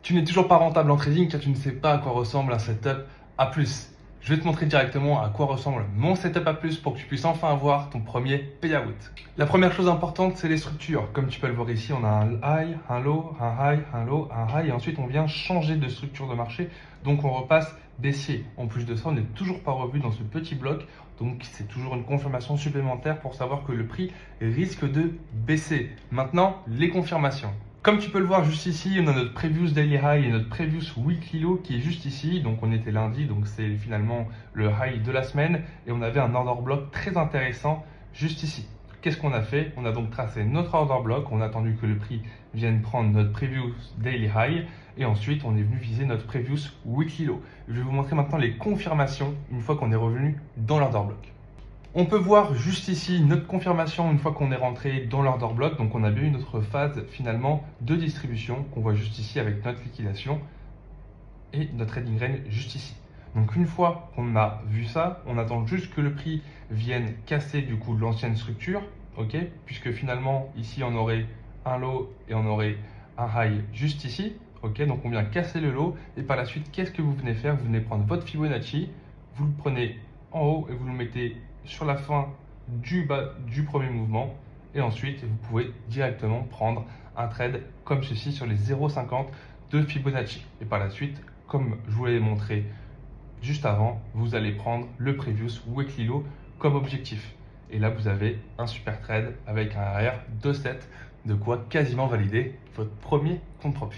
Tu n'es toujours pas rentable en trading car tu ne sais pas à quoi ressemble un setup A+. Je vais te montrer directement à quoi ressemble mon setup A+, pour que tu puisses enfin avoir ton premier payout. La première chose importante, c'est les structures. Comme tu peux le voir ici, on a un high, un low, un high, un low, un high, et ensuite on vient changer de structure de marché. Donc on repasse baissier. En plus de ça, on n'est toujours pas revu dans ce petit bloc. Donc c'est toujours une confirmation supplémentaire pour savoir que le prix risque de baisser. Maintenant, les confirmations. Comme tu peux le voir juste ici, on a notre Previous Daily High et notre Previous Weekly Low qui est juste ici. Donc on était lundi, donc c'est finalement le high de la semaine. Et on avait un order block très intéressant juste ici. Qu'est-ce qu'on a fait? On a donc tracé notre order block, on a attendu que le prix vienne prendre notre Previous Daily High. Et ensuite, on est venu viser notre Previous Weekly Low. Je vais vous montrer maintenant les confirmations une fois qu'on est revenu dans l'order block. On peut voir juste ici notre confirmation une fois qu'on est rentré dans l'order block. Donc on a bien eu notre phase finalement de distribution qu'on voit juste ici avec notre liquidation et notre trading range juste ici. Donc une fois qu'on a vu ça, on attend juste que le prix vienne casser du coup l'ancienne structure, ok, puisque finalement ici on aurait un low et on aurait un high juste ici, ok. Donc on vient casser le low et par la suite, qu'est-ce que vous venez faire? Vous venez prendre votre Fibonacci, vous le prenez en haut et vous le mettez sur la fin du bas du premier mouvement, et ensuite vous pouvez directement prendre un trade comme ceci sur les 0,50 de Fibonacci. Et par la suite, comme je vous l'ai montré juste avant, vous allez prendre le Previous Weekly Low comme objectif. Et là, vous avez un super trade avec un AR de 7, de quoi quasiment valider votre premier compte propre.